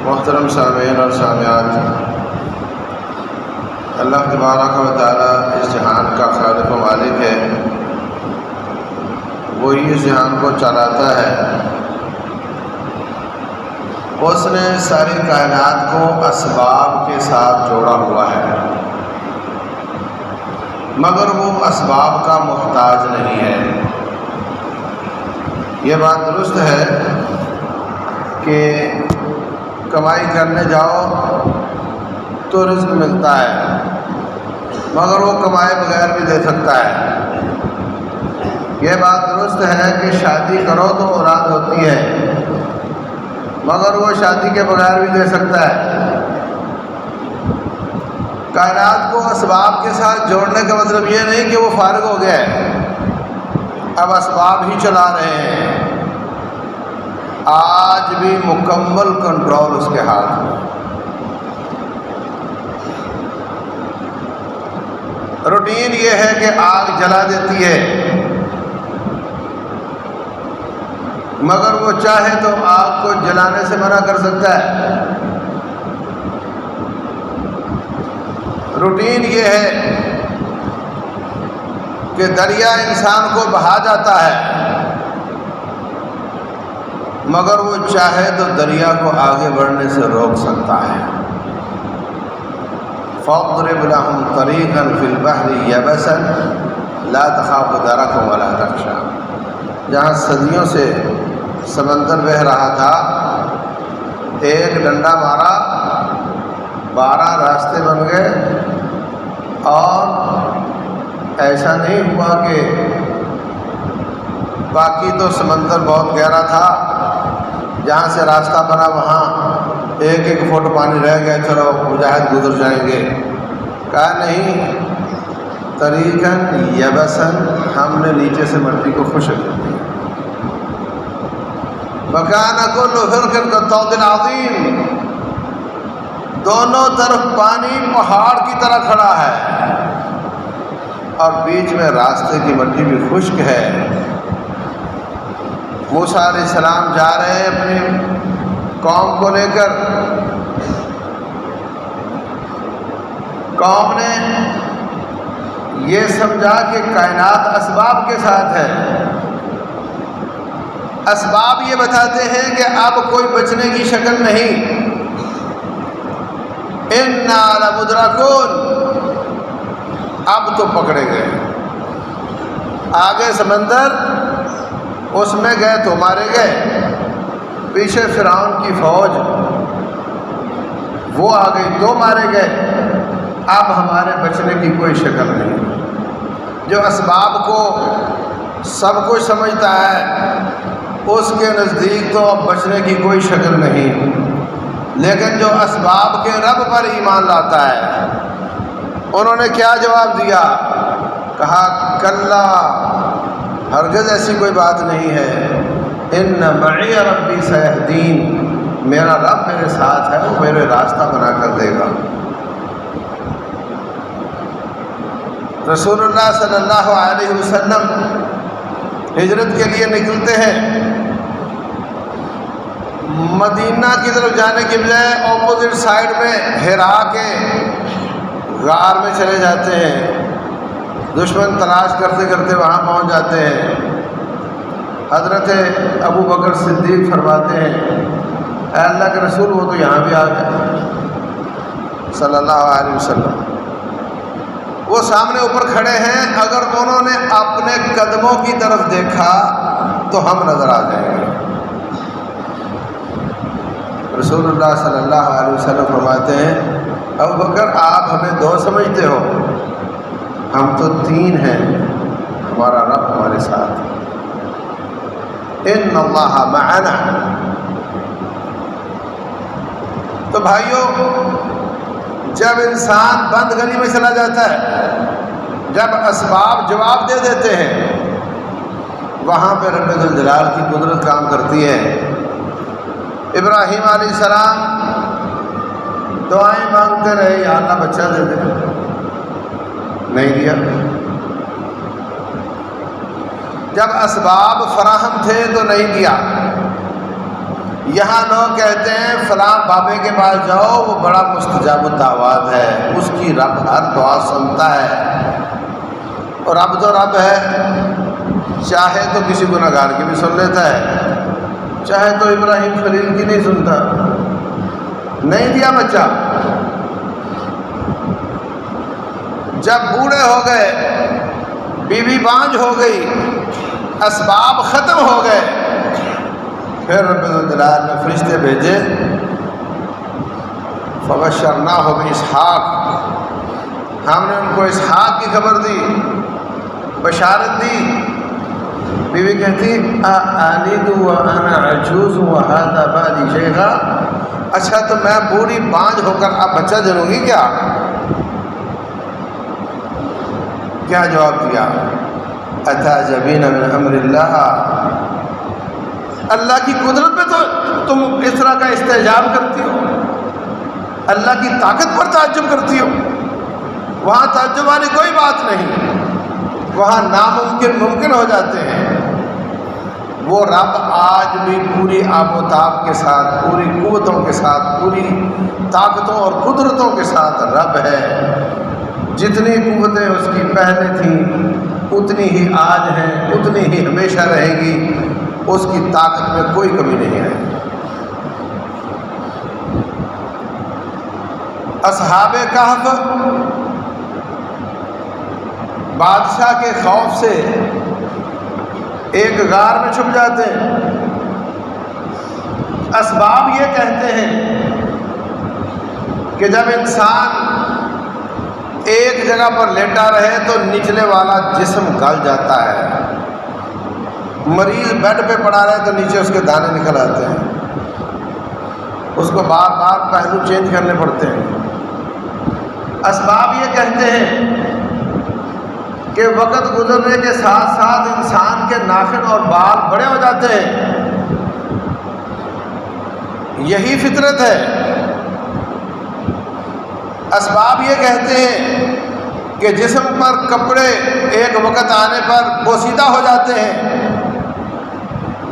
محترم سامعین اور سامعات، اللہ تبارک و تعالیٰ اس جہان کا خالق و مالک ہے۔ وہی اس جہان کو چلاتا ہے۔ اس نے ساری کائنات کو اسباب کے ساتھ جوڑا ہوا ہے، مگر وہ اسباب کا محتاج نہیں ہے۔ یہ بات درست ہے کہ کمائی کرنے جاؤ تو رزق ملتا ہے، مگر وہ کمائے بغیر بھی دے سکتا ہے۔ یہ بات درست ہے کہ شادی کرو تو اولاد ہوتی ہے، مگر وہ شادی کے بغیر بھی دے سکتا ہے۔ کائنات کو اسباب کے ساتھ جوڑنے کا مطلب یہ نہیں کہ وہ فارغ ہو گیا ہے، اب اسباب ہی چلا رہے ہیں۔ آج بھی مکمل کنٹرول اس کے ہاتھ میں۔ روٹین یہ ہے کہ آگ جلا دیتی ہے، مگر وہ چاہے تو آگ کو جلانے سے منع کر سکتا ہے۔ روٹین یہ ہے کہ دریا انسان کو بہا جاتا ہے، مگر وہ چاہے تو دریا کو آگے بڑھنے سے روک سکتا ہے۔ فاضرب لهم طریقا فی البحر یبسا لا تخاف درکا ولا تخشا۔ جہاں صدیوں سے سمندر بہہ رہا تھا، ایک ڈنڈا مارا 12 راستے بن گئے، اور ایسا نہیں ہوا کہ باقی تو سمندر بہت گہرا تھا، جہاں سے راستہ بنا وہاں 1-1 فٹ پانی رہ گیا، چلو مجاہد گزر جائیں گے۔ کہا نہیں، طریقاً یبساً، ہم نے نیچے سے مٹی کو خشک کر دیا۔ وَكَانَ كُلُّ فِرْقٍ كَالطَّوْدِ الْعَظِيمِ، دونوں طرف پانی پہاڑ کی طرح کھڑا ہے، اور بیچ میں راستے کی مٹی بھی خشک ہے۔ موسیٰ علیہ السلام جا رہے ہیں اپنی قوم کو لے کر۔ قوم نے یہ سمجھا کہ کائنات اسباب کے ساتھ ہے۔ اسباب یہ بتاتے ہیں کہ اب کوئی بچنے کی شکل نہیں۔ اِنَّا لَمُدْرَكُونَ، اب تو پکڑے گئے۔ آگے سمندر، اس میں گئے تو مارے گئے، پیچھے فرعون کی فوج، وہ آ گئی تو مارے گئے۔ اب ہمارے بچنے کی کوئی شکل نہیں۔ جو اسباب کو سب کچھ سمجھتا ہے، اس کے نزدیک تو اب بچنے کی کوئی شکل نہیں، لیکن جو اسباب کے رب پر ایمان لاتا ہے، انہوں نے کیا جواب دیا؟ کہا کلا، ہرگز ایسی کوئی بات نہیں ہے۔ ان معی ربی سیہدین، میرا رب میرے ساتھ ہے، وہ میرے راستہ بنا کر دے گا۔ رسول اللہ صلی اللہ علیہ وسلم ہجرت کے لیے نکلتے ہیں، مدینہ کی طرف جانے کی بجائے اپوزٹ سائڈ میں ہرا کے غار میں چلے جاتے ہیں۔ دشمن تلاش کرتے کرتے وہاں پہنچ جاتے ہیں۔ حضرت ابو بکر صدیق فرماتے ہیں، اے اللہ کے رسول، وہ تو یہاں بھی آ گئے صلی اللہ علیہ وسلم۔ وہ سامنے اوپر کھڑے ہیں، اگر انہوں نے اپنے قدموں کی طرف دیکھا تو ہم نظر آ جائیں گے۔ رسول اللہ صلی اللہ علیہ وسلم فرماتے ہیں، ابو بکر آپ ہمیں 2 سمجھتے ہو، ہم تو 3 ہیں، ہمارا رب ہمارے ساتھ ہے۔ ان اللہ معنا۔ تو بھائیوں، جب انسان بند گلی میں چلا جاتا ہے، جب اسباب جواب دے دیتے ہیں، وہاں پہ رب ذوالجلال کی قدرت کام کرتی ہے۔ ابراہیم علیہ السلام دعائیں مانگتے رہے، یا اللہ بچہ دے دے، نہیں دیا۔ جب اسباب فراہم تھے تو نہیں دیا۔ یہاں لوگ کہتے ہیں فلاں بابے کے پاس جاؤ، وہ بڑا مستجاب الدعوات ہے، اس کی رب ہر دعا سنتا ہے، اور رب تو رب ہے، چاہے تو کسی گناہگار کی بھی سن لیتا ہے، چاہے تو ابراہیم خلیل کی نہیں سنتا۔ نہیں دیا بچہ، جب بوڑھے ہو گئے، بیوی بانجھ ہو گئی، اسباب ختم ہو گئے، پھر رب الجلال نے فرشتے بھیجے، فبشرناہ باسحاق، ہم نے ان کو اسحاق کی خبر دی، بشارت دی۔ بیوی کہتی آلد وانا عجوز وہذا بالی شیخا، اچھا تو میں بوڑھی بانجھ ہو کر اب بچہ جنوں گی کیا؟ کیا جواب دیا؟ اتعجبین من امر اللہ، اللہ کی قدرت پہ تو تم اس طرح کا استعجاب کرتی ہو، اللہ کی طاقت پر تعجب کرتی ہو۔ وہاں تعجب والی کوئی بات نہیں، وہاں ناممکن ممکن ہو جاتے ہیں۔ وہ رب آج بھی پوری آب و تاب کے ساتھ، پوری قوتوں کے ساتھ، پوری طاقتوں اور قدرتوں کے ساتھ رب ہے۔ جتنی قوتیں اس کی پہلے تھیں اتنی ہی آج ہیں، اتنی ہی ہمیشہ رہے گی، اس کی طاقت میں کوئی کمی نہیں آئے۔ اصحاب کہف بادشاہ کے خوف سے ایک غار میں چھپ جاتے ہیں۔ اسباب یہ کہتے ہیں کہ جب انسان ایک جگہ پر لیٹا رہے تو نچلے والا جسم گل جاتا ہے، مریض بیڈ پہ پڑا رہے تو نیچے اس کے دانے نکل آتے ہیں، اس کو بار بار پہلو چینج کرنے پڑتے ہیں۔ اسباب یہ کہتے ہیں کہ وقت گزرنے کے ساتھ ساتھ انسان کے ناخن اور بال بڑے ہو جاتے ہیں، یہی فطرت ہے۔ اسباب یہ کہتے ہیں کہ جسم پر کپڑے ایک وقت آنے پر پوسیدہ ہو جاتے ہیں،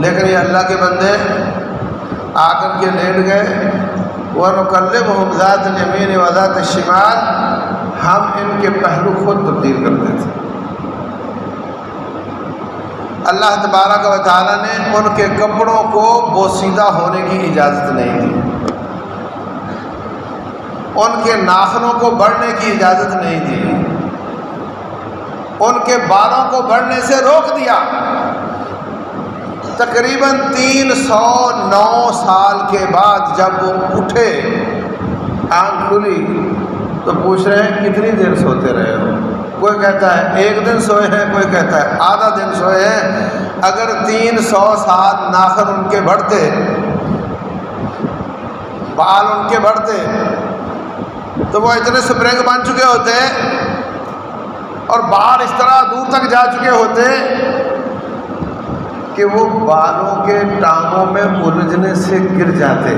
لیکن یہ اللہ کے بندے آ کر کے لیٹ گئے، وَنُقَلِّبُهُمْ ذَاتَ الْيَمِينِ وَذَاتَ الشِّمَالِ، ہم ان کے پہلو خود تبدیل کرتے تھے۔ اللہ تبارک و تعالیٰ نے ان کے کپڑوں کو بوسیدہ ہونے کی اجازت نہیں دی، ان کے ناخنوں کو بڑھنے کی اجازت نہیں دی، ان کے بالوں کو بڑھنے سے روک دیا۔ تقریباً 309 سال کے بعد جب وہ اٹھے، آنکھ کھلی تو پوچھ رہے ہیں کتنی دیر سوتے رہے ہو؟ کوئی کہتا ہے 1 دن سوئے ہیں، کوئی کہتا ہے آدھا دن سوئے ہیں۔ اگر 300 سال ناخن ان کے بڑھتے، بال ان کے بڑھتے، تو وہ اتنے سپرنگ بن چکے ہوتے اور بال اس طرح دور تک جا چکے ہوتے کہ وہ بالوں کے ٹانگوں میں الجھنے سے گر جاتے۔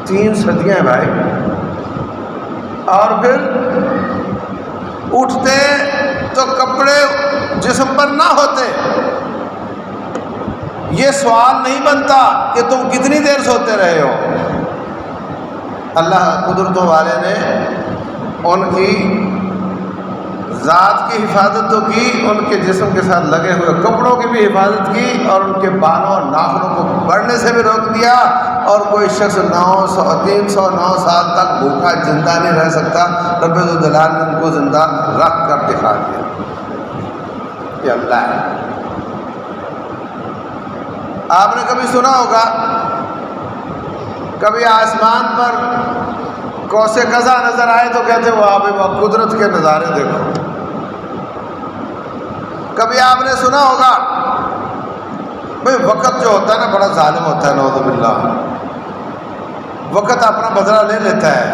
3 صدیاں بھائی، اور پھر اٹھتے تو کپڑے جسم پر نہ ہوتے۔ یہ سوال نہیں بنتا کہ تم کتنی دیر سوتے رہے ہو۔ اللہ قدرتوں والے نے ان کی ذات کی حفاظت تو کی، ان کے جسم کے ساتھ لگے ہوئے کپڑوں کی بھی حفاظت کی، اور ان کے بالوں اور ناخنوں کو بڑھنے سے بھی روک دیا۔ اور کوئی شخص 309 سال تک بھوکا زندہ نہیں رہ سکتا، رب الجلال نے ان کو زندہ رکھ کر دکھا دیا۔ یہ اللہ ہے۔ آپ نے کبھی سنا ہوگا، کبھی آسمان پر کوسے قزح نظر آئے تو کہتے وہ آپ قدرت کے نظارے دیکھو۔ کبھی آپ نے سنا ہوگا بھئی وقت جو ہوتا ہے نا بڑا ظالم ہوتا ہے، نعوذ باللہ، وقت اپنا بدلہ لے لیتا ہے۔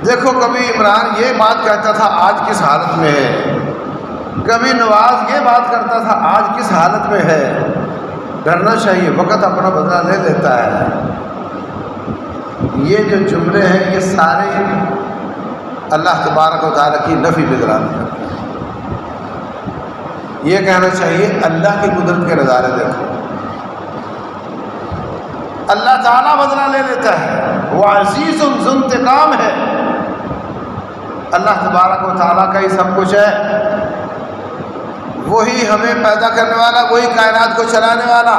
دیکھو کبھی عمران یہ بات کہتا تھا آج کس حالت میں ہے، کبھی نواز یہ بات کرتا تھا آج کس حالت میں ہے۔ ڈرنا چاہیے، وقت اپنا بدلہ لے لیتا ہے۔ یہ جو جملے ہیں یہ سارے اللہ تبارک و تعالیٰ کی نفی پہ دلالت کرتے ہیں۔ یہ کہنا چاہیے اللہ کی قدرت کے نظارے دیکھو۔ اللہ تعالیٰ بدلہ لے لیتا ہے، وہ عزیز ذو انتقام ہے۔ اللہ تبارک و تعالیٰ کا ہی سب کچھ ہے، وہی ہمیں پیدا کرنے والا، وہی کائنات کو چلانے والا،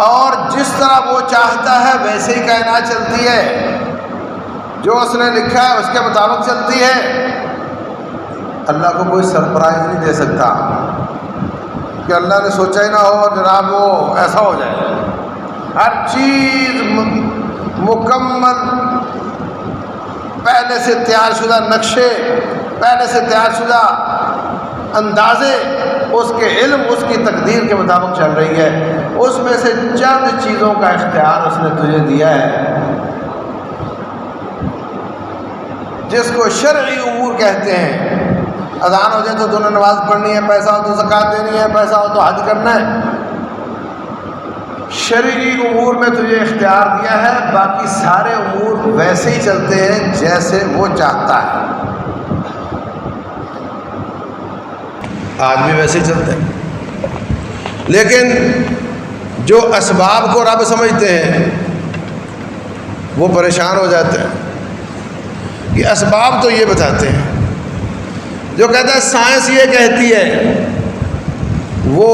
اور جس طرح وہ چاہتا ہے ویسے ہی کائنات چلتی ہے، جو اس نے لکھا ہے اس کے مطابق چلتی ہے۔ اللہ کو کوئی سرپرائز نہیں دے سکتا کہ اللہ نے سوچا ہی نہ ہو اور جناب وہ ایسا ہو جائے۔ ہر چیز مکمل، پہلے سے تیار شدہ نقشے، پہلے سے تیار شدہ اندازے، اس کے علم، اس کی تقدیر کے مطابق چل رہی ہے۔ اس میں سے چند چیزوں کا اختیار اس نے تجھے دیا ہے، جس کو شرعی امور کہتے ہیں۔ اذان ہو جائے تو نے نماز پڑھنی ہے، پیسہ ہو تو زکوٰۃ دینی ہے، پیسہ ہو تو حج کرنا ہے۔ شرعی امور میں تجھے اختیار دیا ہے، باقی سارے امور ویسے ہی چلتے ہیں جیسے وہ چاہتا ہے۔ آج بھی ویسے ہی چلتے ہیں، لیکن جو اسباب کو رب سمجھتے ہیں وہ پریشان ہو جاتے ہیں کہ اسباب تو یہ بتاتے ہیں۔ جو کہتا ہے سائنس یہ کہتی ہے، وہ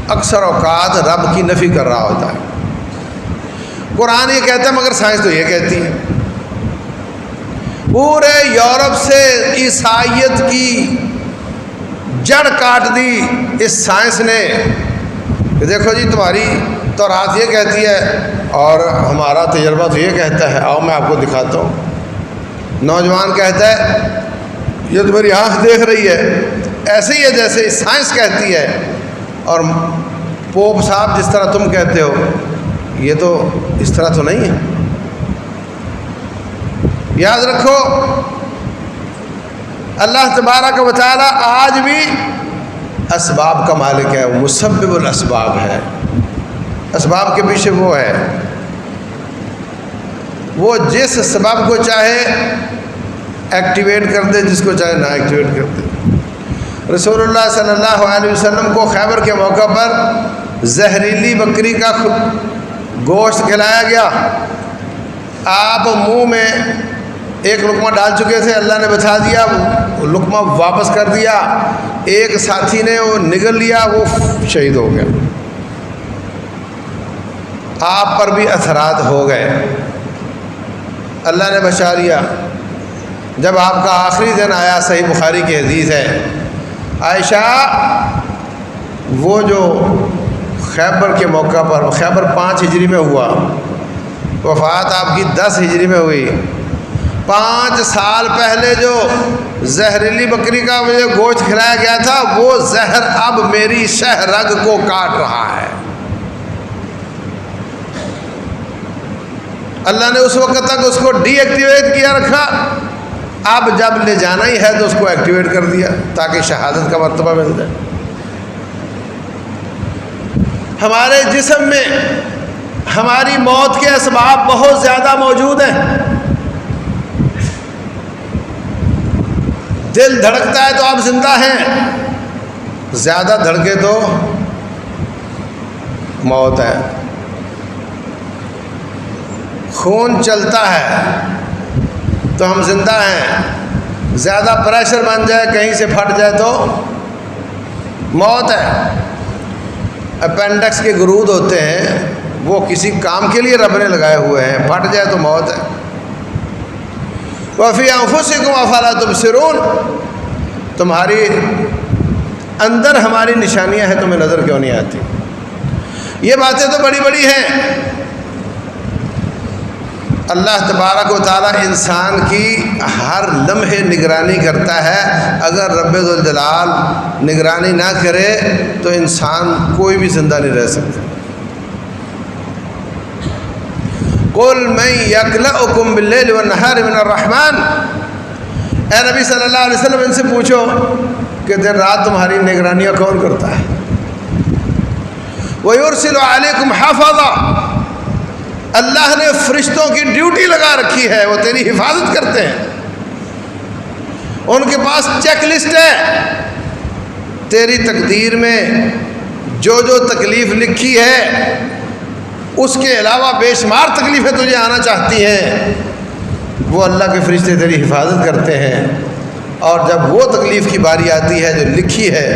اکثر اوقات رب کی نفی کر رہا ہوتا ہے۔ قرآن یہ کہتا ہے مگر سائنس تو یہ کہتی ہے۔ پورے یورپ سے عیسائیت کی جڑ کاٹ دی اس سائنس نے کہ دیکھو جی تمہاری تورات یہ کہتی ہے اور ہمارا تجربہ تو یہ کہتا ہے، آؤ میں آپ کو دکھاتا ہوں۔ نوجوان کہتا ہے یہ تو میری آنکھ دیکھ رہی ہے، ایسے ہی ہے جیسے سائنس کہتی ہے، اور پوپ صاحب جس طرح تم کہتے ہو یہ تو اس طرح تو نہیں ہے۔ یاد رکھو اللہ تبارک و تعالی آج بھی اسباب کا مالک ہے، وہ مسبب الاسباب ہے۔ اسباب کے پیچھے وہ ہے، وہ جس سبب کو چاہے ایکٹیویٹ کر دے، جس کو چاہے نہ ایکٹیویٹ کر دے۔ رسول اللہ صلی اللہ علیہ وسلم کو خیبر کے موقع پر زہریلی بکری کا گوشت کھلایا گیا، آپ منہ میں ایک لقمہ ڈال چکے تھے، اللہ نے بچا دیا، وہ لقمہ واپس کر دیا، ایک ساتھی نے وہ نگل لیا، وہ شہید ہو گیا۔ آپ پر بھی اثرات ہو گئے، اللہ نے بچا لیا۔ جب آپ کا آخری دن آیا، صحیح بخاری کی حدیث ہے، عائشہ وہ جو خیبر کے موقع پر، خیبر 5 ہجری میں ہوا، وفات آپ کی 10 ہجری میں ہوئی، 5 سال پہلے جو زہریلی بکری کا مجھے گوشت کھلایا گیا تھا، وہ زہر اب میری شہ رگ کو کاٹ رہا ہے۔ اللہ نے اس وقت تک اس کو ڈی ایکٹیویٹ کیا رکھا، اب جب لے جانا ہی ہے تو اس کو ایکٹیویٹ کر دیا تاکہ شہادت کا مرتبہ مل جائے۔ ہمارے جسم میں ہماری موت کے اسباب بہت زیادہ موجود ہیں۔ دل دھڑکتا ہے تو آپ زندہ ہیں، زیادہ دھڑکے تو موت ہے۔ خون چلتا ہے تو ہم زندہ ہیں، زیادہ پریشر بن جائے، کہیں سے پھٹ جائے تو موت ہے۔ اپینڈکس کے گرود ہوتے ہیں، وہ کسی کام کے لیے رب نے لگائے ہوئے ہیں، پھٹ جائے تو موت ہے۔ وَفِي أَنفُسِكُمْ أَفَلَا تُبْصِرُونَ، تمہاری اندر ہماری نشانیاں ہیں، تمہیں نظر کیوں نہیں آتی؟ یہ باتیں تو بڑی بڑی ہیں۔ اللہ تبارک و تعالیٰ انسان کی ہر لمحے نگرانی کرتا ہے، اگر رب ذوالجلال نگرانی نہ کرے تو انسان کوئی بھی زندہ نہیں رہ سکتا۔ قُلْ مَنْ يَكْلَؤُكُمْ بِاللَّيْلِ وَالنَّهَارِ مِنَ الرَّحْمَنِ، اے نبی صلی اللہ علیہ وسلم ان سے پوچھو کہ دن رات تمہاری نگرانیاں کون کرتا ہے؟ وَيُرْسِلُ عَلَيْكُمْ حَفَظًا، اللہ نے فرشتوں کی ڈیوٹی لگا رکھی ہے، وہ تیری حفاظت کرتے ہیں، ان کے پاس چیک لسٹ ہے، تیری تقدیر میں جو جو تکلیف لکھی ہے اس کے علاوہ بے شمار تکلیفیں تجھے آنا چاہتی ہیں، وہ اللہ کے فرشتے تیری حفاظت کرتے ہیں، اور جب وہ تکلیف کی باری آتی ہے جو لکھی ہے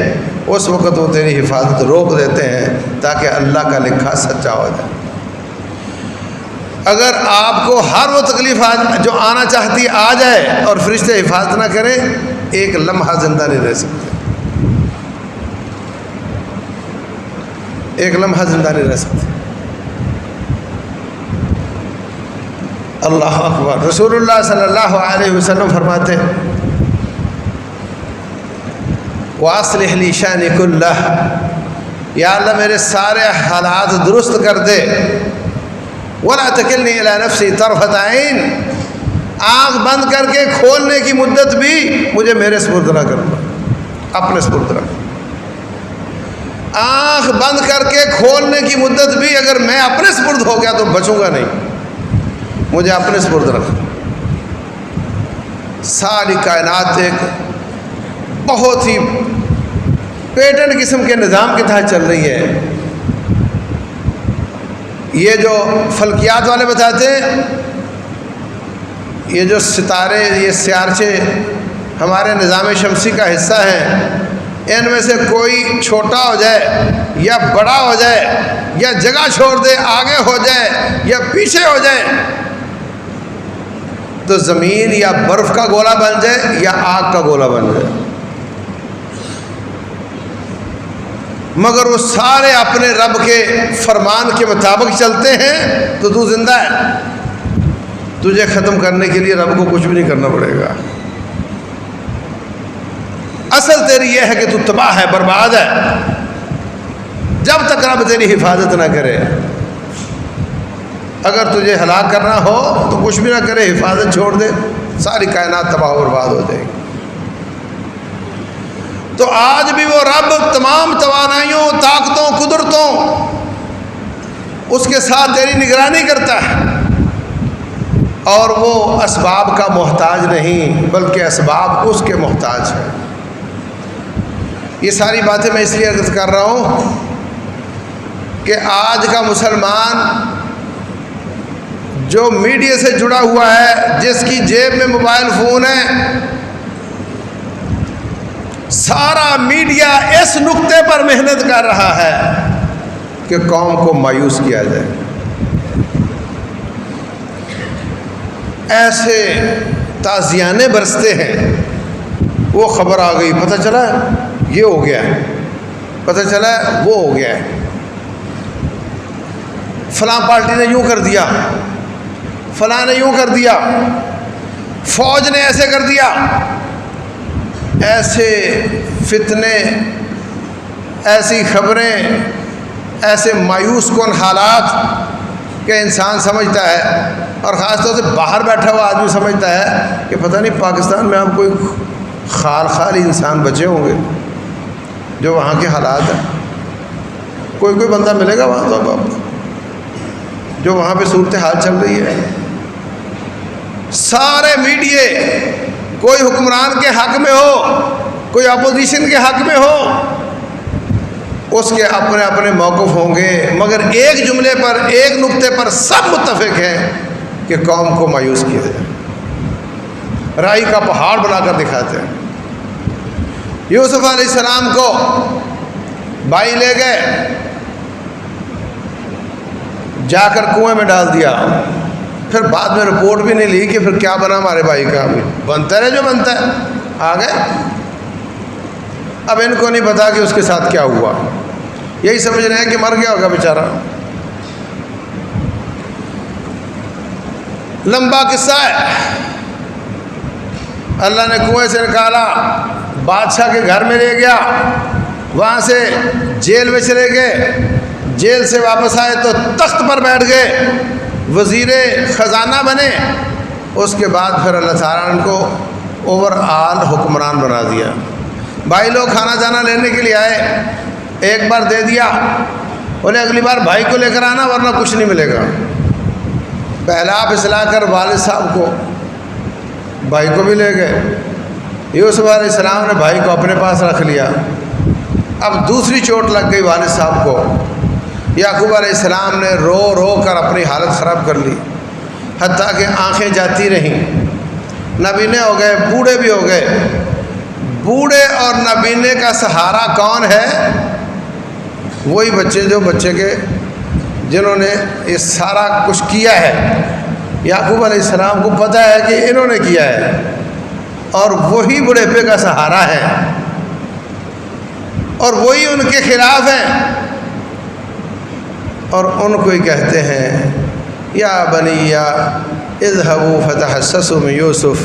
اس وقت وہ تیری حفاظت روک دیتے ہیں تاکہ اللہ کا لکھا سچا ہو جائے۔ اگر آپ کو ہر وہ تکلیف جو آنا چاہتی آ جائے اور فرشتے حفاظت نہ کریں، ایک لمحہ زندہ نہیں رہ سکتے، ایک لمحہ زندہ نہیں رہ سکتے۔ اللہ اکبر۔ رسول اللہ صلی اللہ علیہ وسلم فرماتے وَأَصْلِحْ لِي شَأْنِي كُلَّهُ، یا اللہ میرے سارے حالات درست کر دے، وَلَا تَكِلْنِي إِلَىٰ نَفْسِي طَرْفَةَ عَيْنٍ، آنکھ بند کر کے کھولنے کی مدت بھی مجھے میرے سپرد نہ کرنا، اپنے سپرد رکھ۔ آنکھ بند کر کے کھولنے کی مدت بھی اگر میں اپنے سپرد ہو گیا تو بچوں گا نہیں، مجھے اپنے سپرد رکھ۔ ساری کائنات ایک بہت ہی پیٹرن قسم کے نظام کے تحت چل رہی ہے۔ یہ جو فلکیات والے بتاتے ہیں، یہ جو ستارے، یہ سیارچے ہمارے نظام شمسی کا حصہ ہیں، ان میں سے کوئی چھوٹا ہو جائے یا بڑا ہو جائے یا جگہ چھوڑ دے، آگے ہو جائے یا پیچھے ہو جائے، تو زمین یا برف کا گولا بن جائے یا آگ کا گولا بن جائے، مگر وہ سارے اپنے رب کے فرمان کے مطابق چلتے ہیں تو تو زندہ ہے۔ تجھے ختم کرنے کے لیے رب کو کچھ بھی نہیں کرنا پڑے گا۔ اصل تیری یہ ہے کہ تو تباہ ہے، برباد ہے، جب تک رب تیری حفاظت نہ کرے۔ اگر تجھے ہلاک کرنا ہو تو کچھ بھی نہ کرے، حفاظت چھوڑ دے، ساری کائنات تباہ و برباد ہو جائے گی۔ تو آج بھی وہ رب تمام توانائیوں، طاقتوں، قدرتوں اس کے ساتھ تیری نگرانی کرتا ہے، اور وہ اسباب کا محتاج نہیں بلکہ اسباب اس کے محتاج ہے۔ یہ ساری باتیں میں اس لیے عرض کر رہا ہوں کہ آج کا مسلمان جو میڈیا سے جڑا ہوا ہے، جس کی جیب میں موبائل فون ہے، سارا میڈیا اس نقطے پر محنت کر رہا ہے کہ قوم کو مایوس کیا جائے۔ ایسے تازیانے برستے ہیں، وہ خبر آ گئی، پتہ چلا یہ ہو گیا ہے، پتہ چلا وہ ہو گیا ہے، فلاں پارٹی نے یوں کر دیا، فلاں نے یوں کر دیا، فوج نے ایسے کر دیا۔ ایسے فتنے، ایسی خبریں، ایسے مایوس کن حالات کہ انسان سمجھتا ہے، اور خاص طور سے باہر بیٹھا ہوا آدمی سمجھتا ہے کہ پتہ نہیں پاکستان میں ہم کوئی خال انسان بچے ہوں گے جو وہاں کے حالات ہیں۔ کوئی بندہ ملے گا وہاں تو اب جو وہاں پہ صورتحال چل رہی ہے۔ سارے میڈیا، کوئی حکمران کے حق میں ہو، کوئی اپوزیشن کے حق میں ہو، اس کے اپنے اپنے موقف ہوں گے، مگر ایک جملے پر، ایک نقطے پر سب متفق ہیں کہ قوم کو مایوس کیا جائے، رائی کا پہاڑ بنا کر دکھاتے ہیں۔ یوسف علیہ السلام کو بھائی لے گئے، جا کر کنویں میں ڈال دیا، پھر بعد میں رپورٹ بھی نہیں لی کہ پھر کیا بنا ہمارے بھائی کا، بنتا ہے جو بنتا ہے، آ گئے۔ اب ان کو نہیں پتا کہ اس کے ساتھ کیا ہوا، یہی سمجھ رہے ہیں کہ مر گیا ہوگا بیچارہ۔ لمبا قصہ ہے۔ اللہ نے کنویں سے نکالا، بادشاہ کے گھر میں لے گیا، وہاں سے جیل میں چلے گئے، جیل سے واپس آئے تو تخت پر بیٹھ گئے، وزیر خزانہ بنے۔ اس کے بعد پھر اللہ تعالیٰ نے ان کو اوور آل حکمران بنا دیا۔ بھائی لوگ کھانا جانا لینے کے لیے آئے، ایک بار دے دیا، بولے اگلی بار بھائی کو لے کر آنا ورنہ کچھ نہیں ملے گا۔ پہلا پھسلا کر والد صاحب کو، بھائی کو بھی لے گئے۔ یوسف علیہ السلام نے بھائی کو اپنے پاس رکھ لیا۔ اب دوسری چوٹ لگ گئی والد صاحب کو. یعقوب علیہ السلام نے رو رو کر اپنی حالت خراب کر لی، حتیٰ کہ آنکھیں جاتی رہیں. نابینے ہو گئے، بوڑھے بھی ہو گئے. بوڑھے اور نابینے کا سہارا کون ہے؟ وہی بچے جو بچے کے جنہوں نے یہ سارا کچھ کیا ہے. یعقوب علیہ السلام کو پتہ ہے کہ انہوں نے کیا ہے، اور وہی بڑھیپے کا سہارا ہے، اور وہی ان کے خلاف ہیں، اور ان کو ہی کہتے ہیں یا بنی اذهبوا فتحسسوا من یوسف،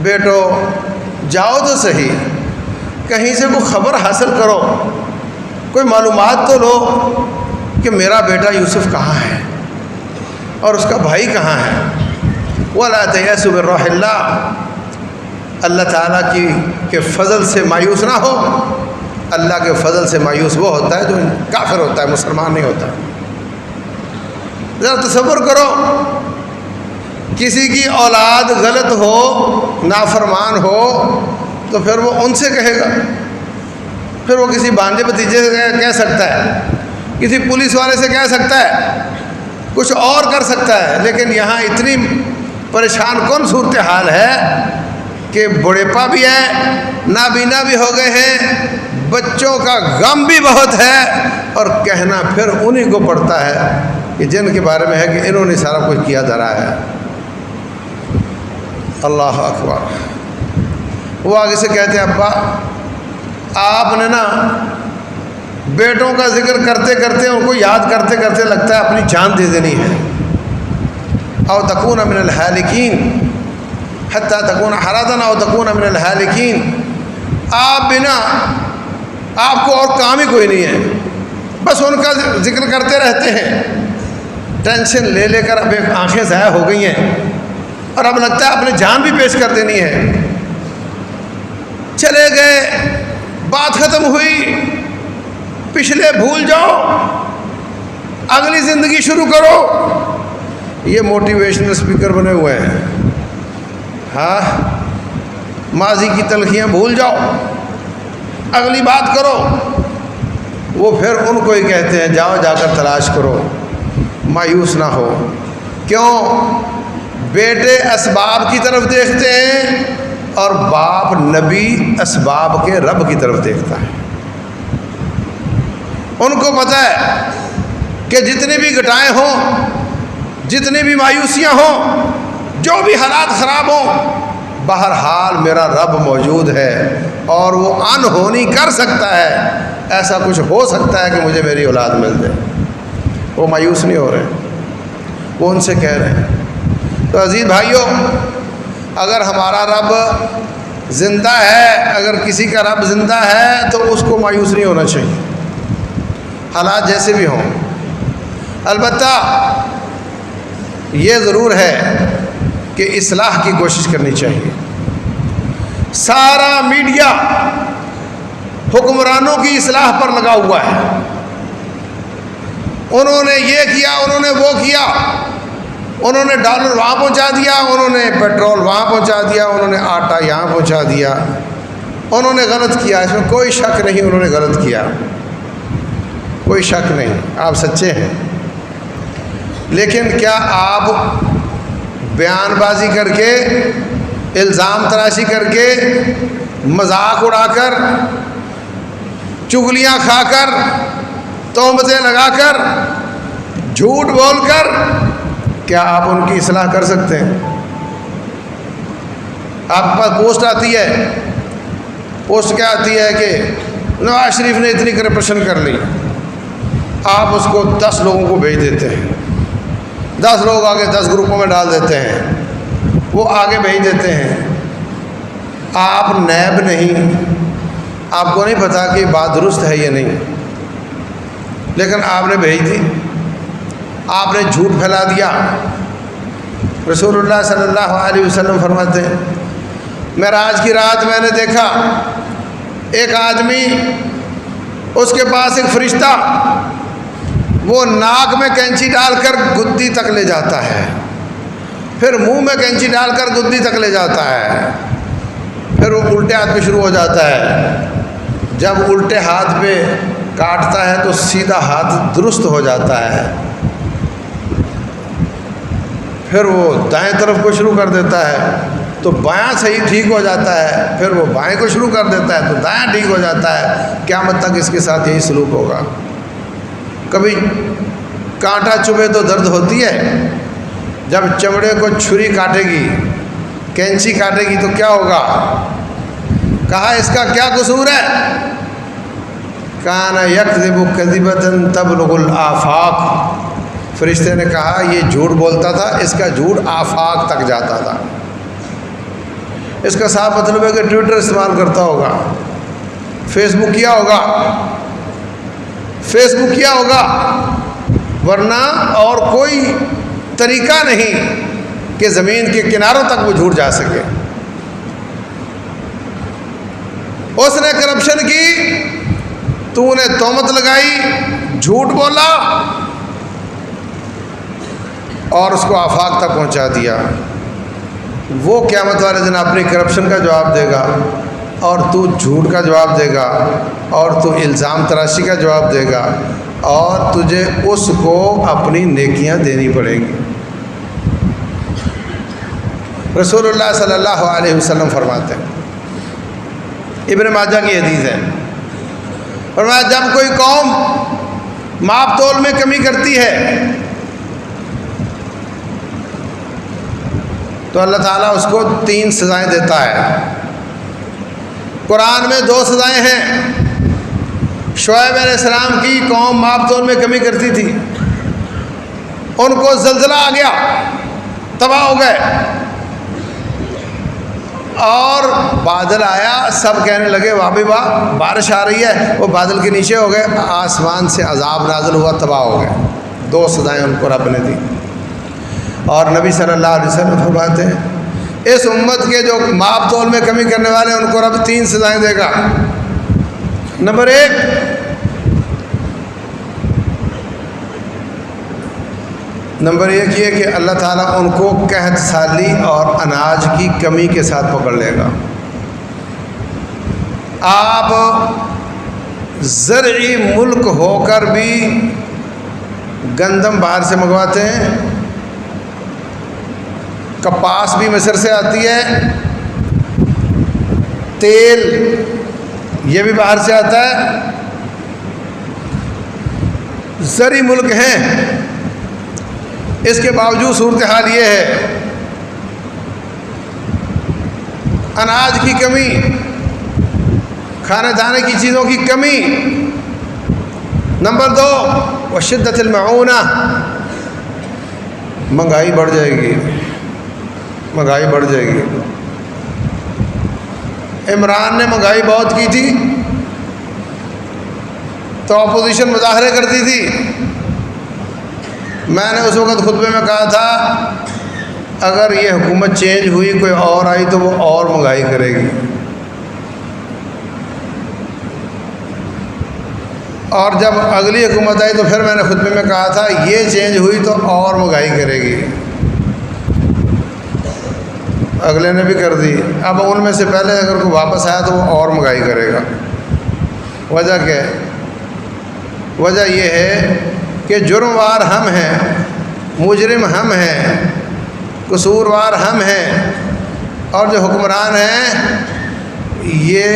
بیٹو جاؤ تو صحیح، کہیں سے کوئی خبر حاصل کرو، کوئی معلومات تو لو کہ میرا بیٹا یوسف کہاں ہے اور اس کا بھائی کہاں ہے. وَلَا تَيَأْسُوا مِن رَوْحِ اللَّهِ، اللہ تعالیٰ کے فضل سے مایوس نہ ہو. اللہ کے فضل سے مایوس وہ ہوتا ہے جو کافر ہوتا ہے، مسلمان نہیں ہوتا. ذرا تصور کرو، کسی کی اولاد غلط ہو، نافرمان ہو، تو پھر وہ ان سے کہے گا، پھر وہ کسی بانجے بھتیجے سے کہہ سکتا ہے، کسی پولیس والے سے کہہ سکتا ہے، کچھ اور کر سکتا ہے. لیکن یہاں اتنی پریشان کن صورتحال ہے کہ بڑھیپا بھی ہے، نابینا بھی ہو گئے ہیں، بچوں کا غم بھی بہت ہے، اور کہنا پھر انہی کو پڑتا ہے کہ جن کے بارے میں ہے کہ انہوں نے سارا کچھ کیا دھرا ہے. اللہ اکبر. وہ آگے سے کہتے ہیں ابا آپ نے نا بیٹوں کا ذکر کرتے کرتے ان کو یاد کرتے کرتے لگتا ہے اپنی جان دے دینی ہے. او تکون من الہالکین حتی تکون حردا او تکون من الہالکین. آپ بنا آپ کو اور کام ہی کوئی نہیں ہے، بس ان کا ذکر کرتے رہتے ہیں. ٹینشن لے لے کر اب ایک آنکھیں ضائع ہو گئی ہیں، اور اب لگتا ہے اپنی جان بھی پیش کر دینی ہے. چلے گئے، بات ختم ہوئی، پچھلے بھول جاؤ، اگلی زندگی شروع کرو. یہ موٹیویشنل اسپیکر بنے ہوئے ہیں. ہاں، ماضی کی تلخیاں بھول جاؤ، اگلی بات کرو. وہ پھر ان کو ہی کہتے ہیں جاؤ جا کر تلاش کرو، مایوس نہ ہو. کیوں؟ بیٹے اسباب کی طرف دیکھتے ہیں اور باپ نبی اسباب کے رب کی طرف دیکھتا ہے. ان کو پتہ ہے کہ جتنی بھی گھٹائیں ہوں، جتنی بھی مایوسیاں ہوں، جو بھی حالات خراب ہوں، بہرحال میرا رب موجود ہے اور وہ انہونی کر سکتا ہے. ایسا کچھ ہو سکتا ہے کہ مجھے میری اولاد مل جائے. وہ مایوس نہیں ہو رہے، وہ ان سے کہہ رہے ہیں. تو عزیز بھائیوں، اگر ہمارا رب زندہ ہے، اگر کسی کا رب زندہ ہے تو اس کو مایوس نہیں ہونا چاہیے، حالات جیسے بھی ہوں. البتہ یہ ضرور ہے کہ اصلاح کی کوشش کرنی چاہیے. سارا میڈیا حکمرانوں کی اصلاح پر لگا ہوا ہے. انہوں نے یہ کیا، انہوں نے وہ کیا، انہوں نے ڈالر وہاں پہنچا دیا، انہوں نے پیٹرول وہاں پہنچا دیا، انہوں نے آٹا یہاں پہنچا دیا. انہوں نے غلط کیا، اس میں کوئی شک نہیں، انہوں نے غلط کیا، کوئی شک نہیں، آپ سچے ہیں. لیکن کیا آپ بیان بازی کر کے، الزام تراشی کر کے، مذاق اڑا کر، چغلیاں کھا کر، تہمتیں لگا کر، جھوٹ بول کر، کیا آپ ان کی اصلاح کر سکتے ہیں؟ آپ کے پاس پوسٹ آتی ہے، پوسٹ کیا آتی ہے کہ نواز شریف نے اتنی کرپشن کر لی، آپ اس کو 10 لوگوں کو بھیج دیتے ہیں، 10 لوگ آگے 10 گروپوں میں ڈال دیتے ہیں، وہ آگے بھیج دیتے ہیں. آپ نیب نہیں، آپ کو نہیں پتا کہ بات درست ہے یا نہیں، لیکن آپ نے بھیج دی، آپ نے جھوٹ پھیلا دیا. رسول اللہ صلی اللہ علیہ وسلم فرماتے ہیں معراج کی رات میں نے دیکھا ایک آدمی، اس کے پاس ایک فرشتہ، وہ ناک میں کینچی ڈال کر گدی تک لے جاتا ہے، پھر منہ میں کینچی ڈال کر گدی تک لے جاتا ہے، پھر وہ الٹے ہاتھ پہ شروع ہو جاتا ہے. جب الٹے ہاتھ پہ کاٹتا ہے تو سیدھا ہاتھ درست ہو جاتا ہے، پھر وہ دائیں طرف کو شروع کر دیتا ہے تو بایاں صحیح ٹھیک ہو جاتا ہے، پھر وہ بائیں کو شروع کر دیتا ہے تو دایاں ٹھیک ہو جاتا ہے، قیامت تک اس کے ساتھ یہی سلوک ہوگا۔ کبھی کانٹا چبھے تو درد ہوتی ہے، جب چمڑے کو چھری کاٹے گی، کینچی کاٹے گی تو کیا ہوگا؟ کہا اس کا کیا قصور ہے؟ کان یکذب کذبۃ تبلغ الآفاق، فرشتے نے کہا یہ جھوٹ بولتا تھا، اس کا جھوٹ آفاق تک جاتا تھا۔ اس کا صاف مطلب ہے کہ ٹویٹر استعمال کرتا ہوگا، فیس بک کیا ہوگا، فیس بک کیا ہوگا، ورنہ اور کوئی طریقہ نہیں کہ زمین کے کناروں تک وہ جھوٹ جا سکے۔ اس نے کرپشن کی، تو نے تہمت لگائی، جھوٹ بولا اور اس کو آفاق تک پہنچا دیا۔ وہ قیامت والے دن اپنی کرپشن کا جواب دے گا، اور تو جھوٹ کا جواب دے گا، اور تو الزام تراشی کا جواب دے گا، اور تجھے اس کو اپنی نیکیاں دینی پڑیں گی۔ رسول اللہ صلی اللہ علیہ وسلم فرماتے ہیں، ابن ماجہ کی حدیث ہے، فرمایا جب کوئی قوم ماپ تول میں کمی کرتی ہے تو اللہ تعالیٰ اس کو 3 سزائیں دیتا ہے۔ قرآن میں 2 سزائیں ہیں۔ شعیب علیہ السلام کی قوم ماپ تول میں کمی کرتی تھی، ان کو زلزلہ آ گیا، تباہ ہو گئے، اور بادل آیا، سب کہنے لگے واہ بھی واہ بارش آ رہی ہے، وہ بادل کے نیچے ہو گئے، آسمان سے عذاب نازل ہوا، تباہ ہو گئے۔ 2 سزائیں ان کو رب نے دی۔ اور نبی صلی اللہ علیہ وسلم فرماتے ہیں اس امت کے جو ماپ تول میں کمی کرنے والے ان کو رب 3 سزائیں دے گا۔ نمبر 1، یہ کہ اللہ تعالیٰ ان کو قحط سالی اور اناج کی کمی کے ساتھ پکڑ لے گا۔ آپ زرعی ملک ہو کر بھی گندم باہر سے منگواتے ہیں، کپاس بھی مصر سے آتی ہے، تیل یہ بھی باہر سے آتا ہے، زرعی ملک ہیں، اس کے باوجود صورتحال یہ ہے اناج کی کمی، کھانے دانے کی چیزوں کی کمی۔ نمبر 2، وشدت المعونہ، مہنگائی بڑھ جائے گی، مہنگائی بڑھ جائے گی۔ عمران نے مہنگائی بہت کی تھی تو اپوزیشن مظاہرے کرتی تھی۔ میں نے اس وقت خطبے میں کہا تھا اگر یہ حکومت چینج ہوئی، کوئی اور آئی تو وہ اور مہنگائی کرے گی، اور جب اگلی حکومت آئی تو پھر میں نے خطبے میں کہا تھا یہ چینج ہوئی تو اور مہنگائی کرے گی۔ اگلے نے بھی کر دی، اب ان میں سے پہلے اگر کوئی واپس آیا تو وہ اور مہنگائی کرے گا۔ وجہ کیا ہے؟ وجہ یہ ہے کہ جرموار ہم ہیں، مجرم ہم ہیں، قصوروار ہم ہیں، اور جو حکمران ہیں یہ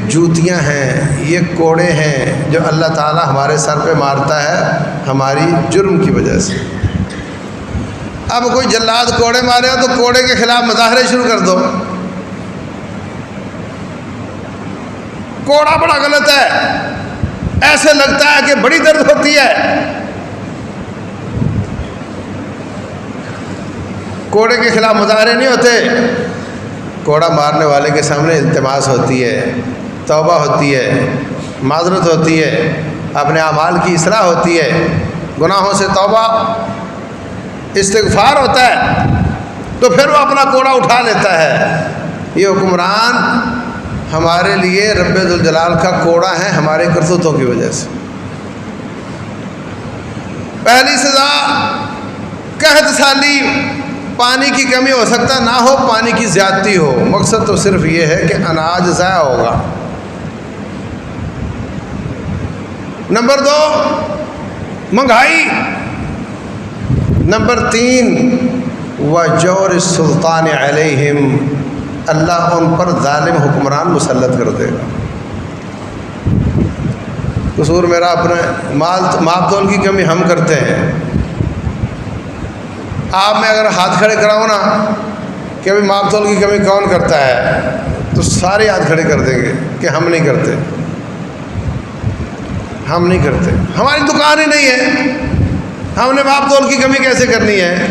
جوتیاں ہیں، یہ کوڑے ہیں جو اللہ تعالیٰ ہمارے سر پہ مارتا ہے ہماری جرم کی وجہ سے۔ اب کوئی جلاد کوڑے مارے ہو تو کوڑے کے خلاف مظاہرے شروع کر دو۔ کوڑا بڑا غلط ہے، ایسے لگتا ہے کہ بڑی درد ہوتی ہے۔ کوڑے کے خلاف مظاہرے نہیں ہوتے، کوڑا مارنے والے کے سامنے التماس ہوتی ہے، توبہ ہوتی ہے، معذرت ہوتی ہے، اپنے اعمال کی اصلاح ہوتی ہے، گناہوں سے توبہ استغفار ہوتا ہے، تو پھر وہ اپنا کوڑا اٹھا لیتا ہے۔ یہ حکمران ہمارے لیے رب ذوالجلال کا کوڑا ہے ہمارے کرتوتوں کی وجہ سے۔ پہلی سزا قحط سالی، پانی کی کمی ہو سکتا نہ ہو، پانی کی زیادتی ہو، مقصد تو صرف یہ ہے کہ اناج ضائع ہوگا۔ نمبر 2 مہنگائی، نمبر 3 وجور السلطان علیہم، اللہ ان پر ظالم حکمران مسلط کر دے گا۔ قصور میرا اپنا ماپ تول کی کمی ہم کرتے ہیں۔ آپ میں اگر ہاتھ کھڑے کراؤں نا کہ ابھی ماپ تول کی کمی کون کرتا ہے، تو سارے ہاتھ کھڑے کر دیں گے کہ ہم نہیں کرتے، ہم نہیں کرتے، ہماری دکان ہی نہیں ہے، ہم نے ماپ تول کی کمی کیسے کرنی ہے؟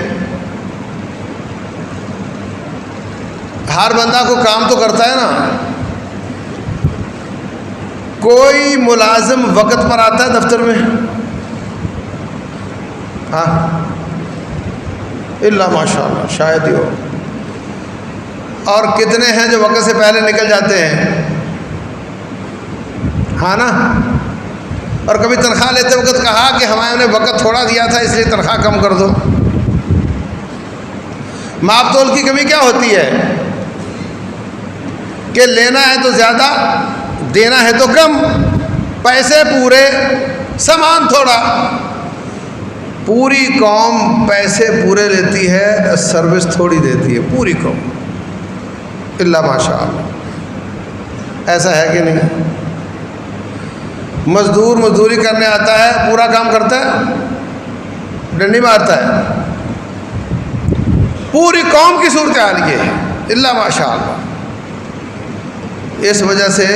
ہر بندہ کو کام تو کرتا ہے نا، کوئی ملازم وقت پر آتا ہے دفتر میں؟ ہاں الا ماشاء اللہ، شاید ہی ہو۔ اور کتنے ہیں جو وقت سے پہلے نکل جاتے ہیں؟ ہاں نا۔ اور کبھی تنخواہ لیتے وقت کہا کہ ہمارے نے وقت تھوڑا دیا تھا اس لیے تنخواہ کم کر دو۔ ماپ تول کی کمی کیا ہوتی ہے کہ لینا ہے تو زیادہ، دینا ہے تو کم، پیسے پورے سامان تھوڑا۔ پوری قوم پیسے پورے لیتی ہے، سروس تھوڑی دیتی ہے، پوری قوم الا ماشاء اللہ۔ ایسا ہے کہ نہیں؟ مزدور مزدوری کرنے آتا ہے، پورا کام کرتا ہے، ڈنڈی مارتا ہے۔ پوری قوم کی صورتحال یہ ہے الا ماشاء اللہ۔ اس وجہ سے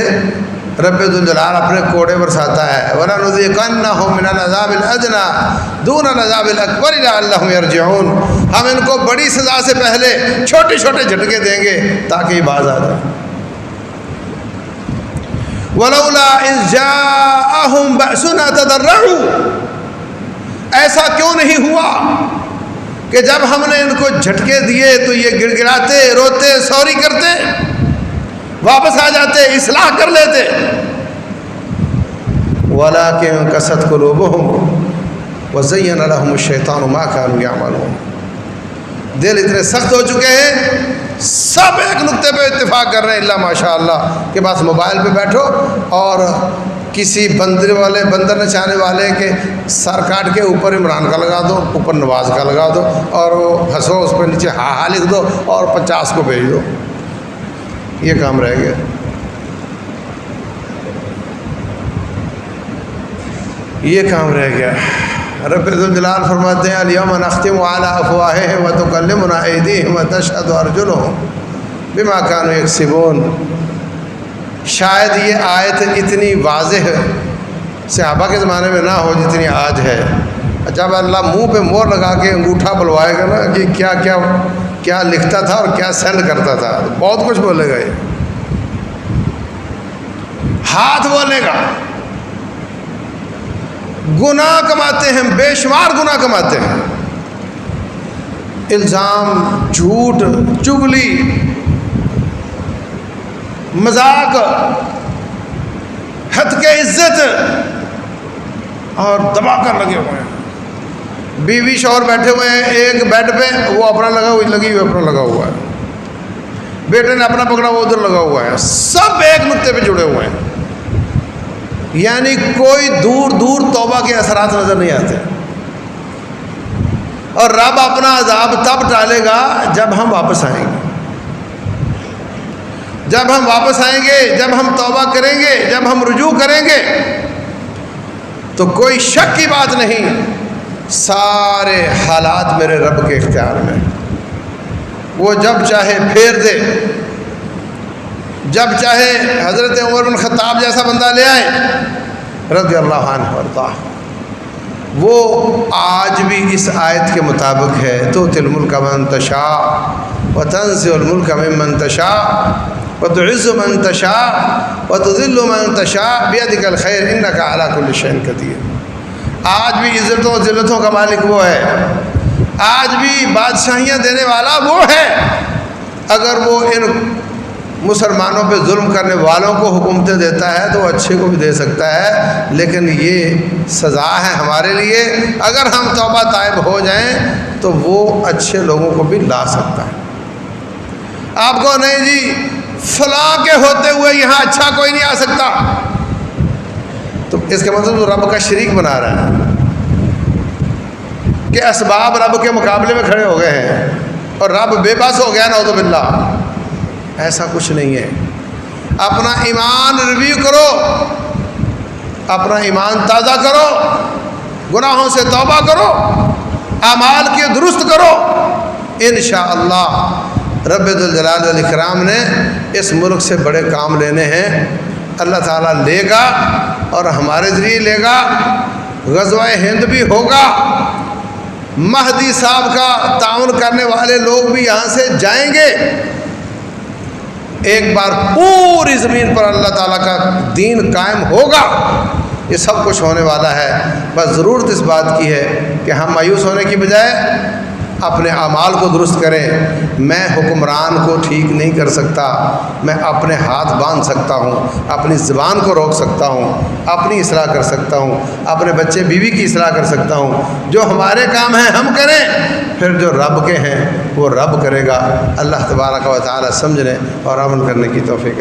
رب ذوالجلال اپنے کوڑے برساتا ہے، وَلَنُذِيقَنَّهُم مِّنَ الْعَذَابِ الْأَدْنَىٰ دُونَ الْعَذَابِ الْأَكْبَرِ لَعَلَّهُمْ يَرْجِعُونَ۔ ہم ان کو بڑی سزا سے پہلے چھوٹے چھوٹے جھٹکے دیں گے تاکہ یہ باز آ جائیں۔ وَلَوْلَا إِذْ جَاءَهُم بَأْسُنَا تَضَرَّعُوا، ایسا کیوں نہیں ہوا کہ جب ہم نے ان کو جھٹکے دیے تو یہ گڑ گڑاتے، روتے، سوری کرتے، واپس آ جاتے، اصلاح کر لیتے۔ وَلَٰكِن قَسَتْ قُلُوبُهُمْ وَزَيَّنَ لَهُمُ الشَّيْطَانُ مَا كَانُوا يَعْمَلُونَ۔ دل اتنے سخت ہو چکے ہیں، سب ایک نقطے پہ اتفاق کر رہے ہیں الا ماشاء اللہ کہ بس موبائل پہ بیٹھو اور کسی بندر نچانے والے کے سر کاٹ کے اوپر عمران کا لگا دو، اوپر نواز کا لگا دو، اور وہ ہنسو، اس پہ نیچے ہاں لکھ دو اور 50 کو بھیج دو۔ یہ کام رہ گیا، یہ کام رہ گیا۔ رب ذوالجلال فرماتے ہیں الیوم نختم علی افواہہم وتکلمنا ایدیہم وتشہد ارجلہم بما کانوا یکسبون۔ شاید یہ آیت اتنی واضح صحابہ کے زمانے میں نہ ہو جتنی آج ہے۔ جب اللہ منہ پہ مور لگا کے انگوٹھا بلوائے گا نا کہ کیا کیا کیا لکھتا تھا اور کیا سینڈ کرتا تھا، بہت کچھ بولے گا۔ یہ ہاتھ بولے گا، گناہ کماتے ہیں، بے شمار گناہ کماتے ہیں، الزام، جھوٹ، چغلی، مذاق، حد کے عزت، اور دبا کر لگے ہوئے ہیں۔ بیوی شوہر بیٹھے ہوئے ہیں ایک بیڈ پہ، وہ اپنا لگی ہوئی اپنا لگا ہوا ہے، بیٹے نے اپنا پکڑا وہ ادھر لگا ہوا ہے، سب ایک نقطے پہ جڑے ہوئے ہیں۔ یعنی کوئی دور دور توبہ کے اثرات نظر نہیں آتے۔ اور رب اپنا عذاب تب ٹالے گا جب ہم واپس آئیں گے، جب ہم واپس آئیں گے، جب ہم توبہ کریں گے، جب ہم رجوع کریں گے، تو کوئی شک کی بات نہیں، سارے حالات میرے رب کے اختیار میں، وہ جب چاہے پھیر دے، جب چاہے حضرت عمر بن خطاب جیسا بندہ لے آئے رضی اللہ عنہ وارضاہ، وہ آج بھی اس آیت کے مطابق ہے، تؤتی الملک من تشاء وتنزع الملک ممن تشاء وتعز من تشاء وتذل من تشاء بیدک الخیر انک علی کل شیء قدیر۔ آج بھی عزتوں ذلتوں کا مالک وہ ہے، آج بھی بادشاہیاں دینے والا وہ ہے۔ اگر وہ ان مسلمانوں پہ ظلم کرنے والوں کو حکومتیں دیتا ہے تو وہ اچھے کو بھی دے سکتا ہے، لیکن یہ سزا ہے ہمارے لیے، اگر ہم توبہ طائب ہو جائیں تو وہ اچھے لوگوں کو بھی لا سکتا ہے۔ آپ کو نہیں جی فلاں کے ہوتے ہوئے یہاں اچھا کوئی نہیں آ سکتا، تو اس کا مطلب وہ رب کا شریک بنا رہا ہے کہ اسباب رب کے مقابلے میں کھڑے ہو گئے ہیں اور رب بے بس ہو گیا نعوذ باللہ. ایسا کچھ نہیں ہے. اپنا ایمان ریویو کرو، اپنا ایمان تازہ کرو، گناہوں سے توبہ کرو، اعمال کے درست کرو. انشاءاللہ رب ذوالجلال والاکرام نے اس ملک سے بڑے کام لینے ہیں. اللہ تعالیٰ لے گا اور ہمارے ذریعے لے گا. غزوہ ہند بھی ہوگا. مہدی صاحب کا تعاون کرنے والے لوگ بھی یہاں سے جائیں گے. ایک بار پوری زمین پر اللہ تعالیٰ کا دین قائم ہوگا. یہ سب کچھ ہونے والا ہے. بس ضرورت اس بات کی ہے کہ ہم مایوس ہونے کی بجائے اپنے اعمال کو درست کریں. میں حکمران کو ٹھیک نہیں کر سکتا، میں اپنے ہاتھ باندھ سکتا ہوں، اپنی زبان کو روک سکتا ہوں، اپنی اصلاح کر سکتا ہوں، اپنے بچے بیوی کی اصلاح کر سکتا ہوں. جو ہمارے کام ہیں ہم کریں، پھر جو رب کے ہیں وہ رب کرے گا. اللہ تبارک و تعالی سمجھنے اور عمل کرنے کی توفیق